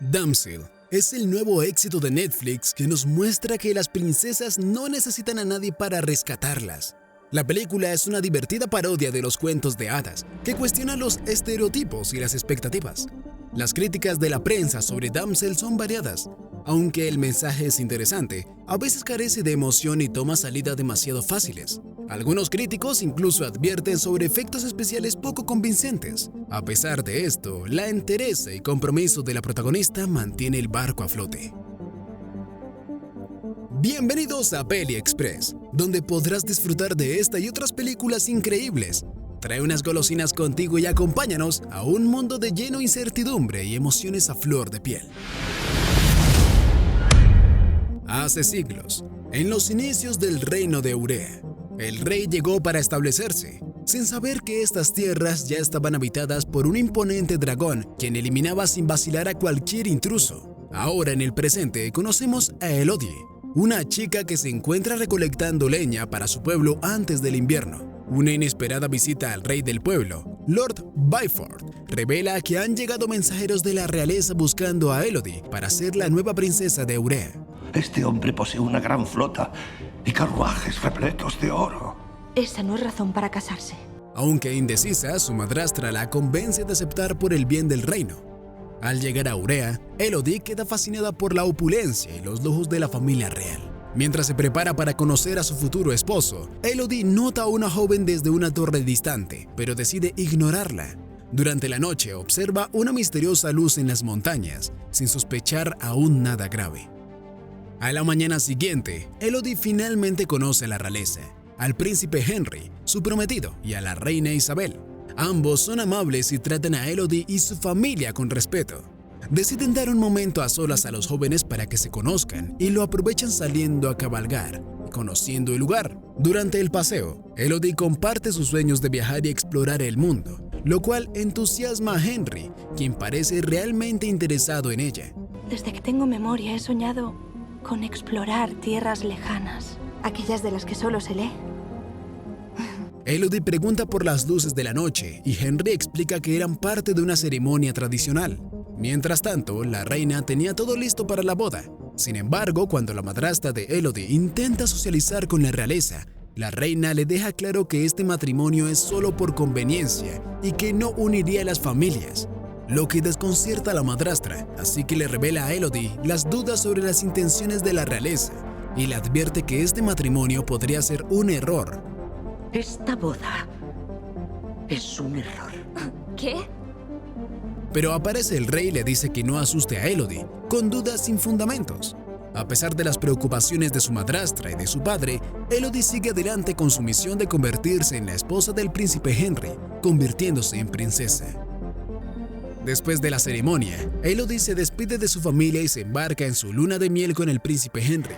Damsel es el nuevo éxito de Netflix que nos muestra que las princesas no necesitan a nadie para rescatarlas. La película es una divertida parodia de los cuentos de hadas que cuestiona los estereotipos y las expectativas. Las críticas de la prensa sobre Damsel son variadas. Aunque el mensaje es interesante, a veces carece de emoción y toma salidas demasiado fáciles. Algunos críticos incluso advierten sobre efectos especiales poco convincentes. A pesar de esto, la entereza y compromiso de la protagonista mantiene el barco a flote. Bienvenidos a Peli Express, donde podrás disfrutar de esta y otras películas increíbles. Trae unas golosinas contigo y acompáñanos a un mundo de lleno de incertidumbre y emociones a flor de piel. Hace siglos, en los inicios del reino de Eurea, el rey llegó para establecerse, sin saber que estas tierras ya estaban habitadas por un imponente dragón quien eliminaba sin vacilar a cualquier intruso. Ahora en el presente conocemos a Elodie, una chica que se encuentra recolectando leña para su pueblo antes del invierno. Una inesperada visita al rey del pueblo, Lord Byford, revela que han llegado mensajeros de la realeza buscando a Elodie para ser la nueva princesa de Eurea. Este hombre posee una gran flota y carruajes repletos de oro. Esa no es razón para casarse. Aunque indecisa, su madrastra la convence de aceptar por el bien del reino. Al llegar a Eurea, Elodie queda fascinada por la opulencia y los lujos de la familia real. Mientras se prepara para conocer a su futuro esposo, Elodie nota a una joven desde una torre distante, pero decide ignorarla. Durante la noche observa una misteriosa luz en las montañas, sin sospechar aún nada grave. A la mañana siguiente, Elodie finalmente conoce a la realeza, al príncipe Henry, su prometido, y a la reina Isabel. Ambos son amables y tratan a Elodie y su familia con respeto. Deciden dar un momento a solas a los jóvenes para que se conozcan y lo aprovechan saliendo a cabalgar, conociendo el lugar. Durante el paseo, Elodie comparte sus sueños de viajar y explorar el mundo, lo cual entusiasma a Henry, quien parece realmente interesado en ella. Desde que tengo memoria he soñado con explorar tierras lejanas, aquellas de las que solo se lee. Elodie pregunta por las luces de la noche y Henry explica que eran parte de una ceremonia tradicional. Mientras tanto, la reina tenía todo listo para la boda. Sin embargo, cuando la madrastra de Elodie intenta socializar con la realeza, la reina le deja claro que este matrimonio es solo por conveniencia y que no uniría a las familias, lo que desconcierta a la madrastra, así que le revela a Elodie las dudas sobre las intenciones de la realeza y le advierte que este matrimonio podría ser un error. Esta boda es un error. ¿Qué? Pero aparece el rey y le dice que no asuste a Elodie, con dudas sin fundamentos. A pesar de las preocupaciones de su madrastra y de su padre, Elodie sigue adelante con su misión de convertirse en la esposa del príncipe Henry, convirtiéndose en princesa. Después de la ceremonia, Elodie se despide de su familia y se embarca en su luna de miel con el príncipe Henry.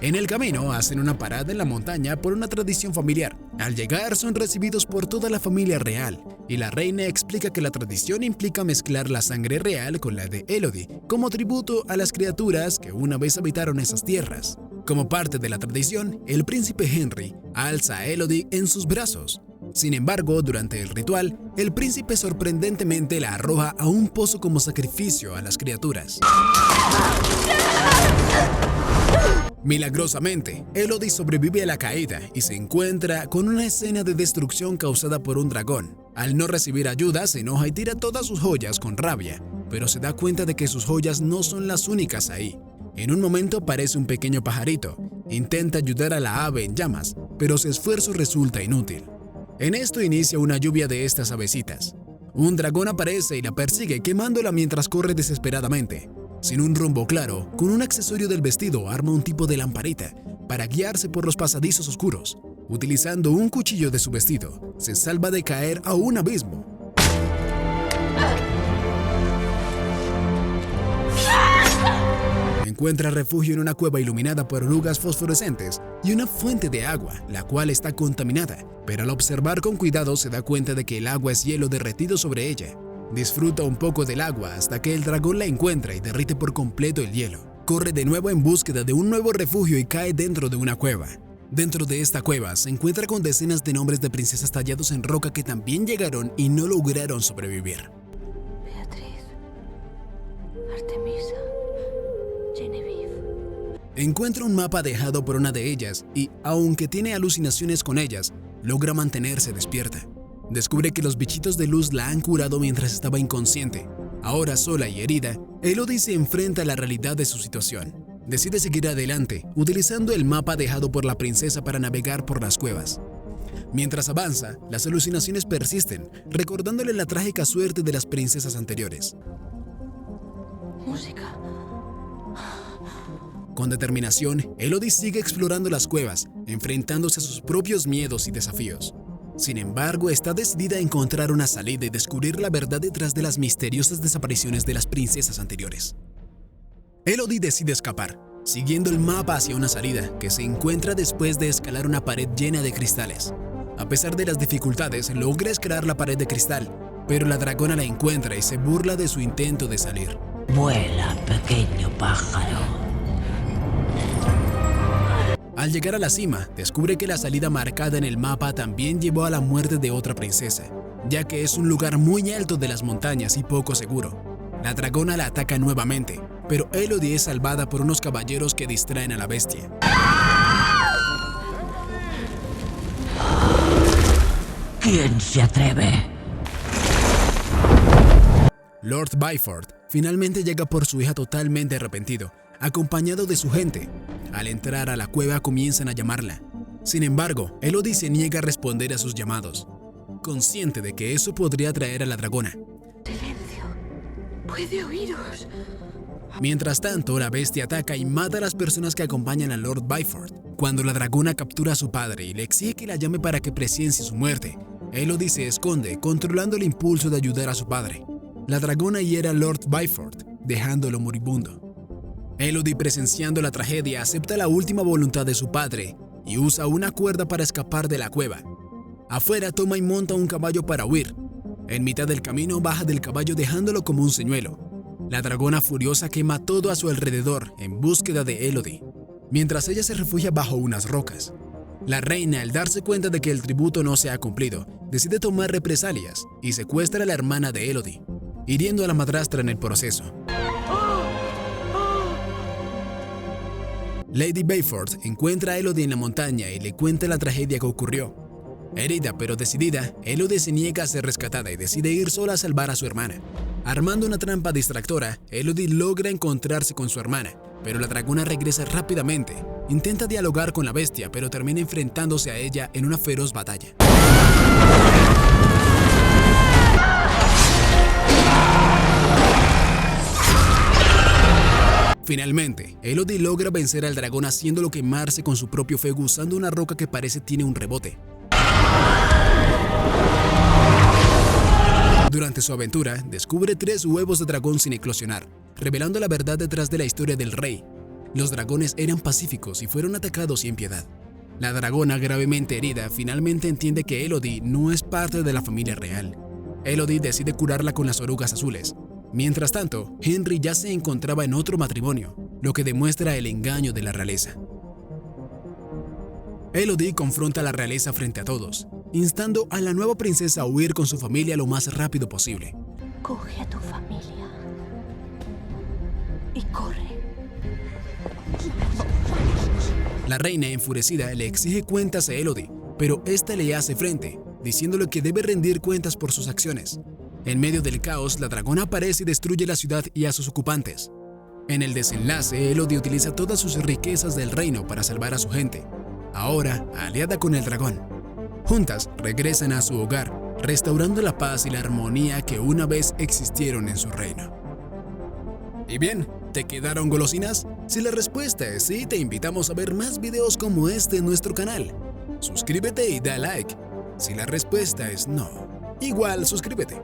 En el camino hacen una parada en la montaña por una tradición familiar. Al llegar son recibidos por toda la familia real y la reina explica que la tradición implica mezclar la sangre real con la de Elodie como tributo a las criaturas que una vez habitaron esas tierras. Como parte de la tradición, el príncipe Henry alza a Elodie en sus brazos. Sin embargo, durante el ritual, el príncipe sorprendentemente la arroja a un pozo como sacrificio a las criaturas. Milagrosamente, Elodie sobrevive a la caída y se encuentra con una escena de destrucción causada por un dragón. Al no recibir ayuda, se enoja y tira todas sus joyas con rabia, pero se da cuenta de que sus joyas no son las únicas ahí. En un momento aparece un pequeño pajarito. Intenta ayudar a la ave en llamas, pero su esfuerzo resulta inútil. En esto inicia una lluvia de estas avecitas. Un dragón aparece y la persigue, quemándola mientras corre desesperadamente. Sin un rumbo claro, con un accesorio del vestido arma un tipo de lamparita para guiarse por los pasadizos oscuros. Utilizando un cuchillo de su vestido, se salva de caer a un abismo. Encuentra refugio en una cueva iluminada por orugas fosforescentes y una fuente de agua, la cual está contaminada, pero al observar con cuidado se da cuenta de que el agua es hielo derretido sobre ella. Disfruta un poco del agua hasta que el dragón la encuentra y derrite por completo el hielo. Corre de nuevo en búsqueda de un nuevo refugio y cae dentro de una cueva. Dentro de esta cueva se encuentra con decenas de nombres de princesas tallados en roca que también llegaron y no lograron sobrevivir. Beatriz, Artemisa, Genevieve. Encuentra un mapa dejado por una de ellas y, aunque tiene alucinaciones con ellas, logra mantenerse despierta. Descubre que los bichitos de luz la han curado mientras estaba inconsciente. Ahora sola y herida, Elodie se enfrenta a la realidad de su situación. Decide seguir adelante, utilizando el mapa dejado por la princesa para navegar por las cuevas. Mientras avanza, las alucinaciones persisten, recordándole la trágica suerte de las princesas anteriores. Música. Con determinación, Elodie sigue explorando las cuevas, enfrentándose a sus propios miedos y desafíos. Sin embargo, está decidida a encontrar una salida y descubrir la verdad detrás de las misteriosas desapariciones de las princesas anteriores. Elodie decide escapar, siguiendo el mapa hacia una salida que se encuentra después de escalar una pared llena de cristales. A pesar de las dificultades, logra escalar la pared de cristal, pero la dragona la encuentra y se burla de su intento de salir. Vuela, pequeño pájaro. Al llegar a la cima, descubre que la salida marcada en el mapa también llevó a la muerte de otra princesa, ya que es un lugar muy alto de las montañas y poco seguro. La dragona la ataca nuevamente, pero Elodie es salvada por unos caballeros que distraen a la bestia. ¿Quién se atreve? Lord Byford finalmente llega por su hija totalmente arrepentido, acompañado de su gente. Al entrar a la cueva comienzan a llamarla. Sin embargo, Elodie se niega a responder a sus llamados, consciente de que eso podría atraer a la dragona. Silencio. Puede oíros. Mientras tanto, la bestia ataca y mata a las personas que acompañan a Lord Byford. Cuando la dragona captura a su padre y le exige que la llame para que presencie su muerte, Elodie se esconde, controlando el impulso de ayudar a su padre. La dragona hiere a Lord Byford, dejándolo moribundo. Elodie, presenciando la tragedia, acepta la última voluntad de su padre y usa una cuerda para escapar de la cueva. Afuera toma y monta un caballo para huir. En mitad del camino baja del caballo dejándolo como un señuelo. La dragona furiosa quema todo a su alrededor en búsqueda de Elodie, mientras ella se refugia bajo unas rocas. La reina, al darse cuenta de que el tributo no se ha cumplido, decide tomar represalias y secuestra a la hermana de Elodie, hiriendo a la madrastra en el proceso. Lady Byford encuentra a Elodie en la montaña y le cuenta la tragedia que ocurrió. Herida pero decidida, Elodie se niega a ser rescatada y decide ir sola a salvar a su hermana. Armando una trampa distractora, Elodie logra encontrarse con su hermana, pero la dragona regresa rápidamente. Intenta dialogar con la bestia, pero termina enfrentándose a ella en una feroz batalla. Finalmente, Elodie logra vencer al dragón haciéndolo quemarse con su propio fuego usando una roca que parece tiene un rebote. Durante su aventura, descubre 3 huevos de dragón sin eclosionar, revelando la verdad detrás de la historia del rey. Los dragones eran pacíficos y fueron atacados sin piedad. La dragona, gravemente herida, finalmente entiende que Elodie no es parte de la familia real. Elodie decide curarla con las orugas azules. Mientras tanto, Henry ya se encontraba en otro matrimonio, lo que demuestra el engaño de la realeza. Elodie confronta a la realeza frente a todos, instando a la nueva princesa a huir con su familia lo más rápido posible. Coge a tu familia y corre. La reina, enfurecida, le exige cuentas a Elodie, pero esta le hace frente, diciéndole que debe rendir cuentas por sus acciones. En medio del caos, la dragona aparece y destruye la ciudad y a sus ocupantes. En el desenlace, Elodie utiliza todas sus riquezas del reino para salvar a su gente, ahora aliada con el dragón. Juntas regresan a su hogar, restaurando la paz y la armonía que una vez existieron en su reino. ¿Y bien, te quedaron golosinas? Si la respuesta es sí, te invitamos a ver más videos como este en nuestro canal. Suscríbete y da like. Si la respuesta es no, igual suscríbete.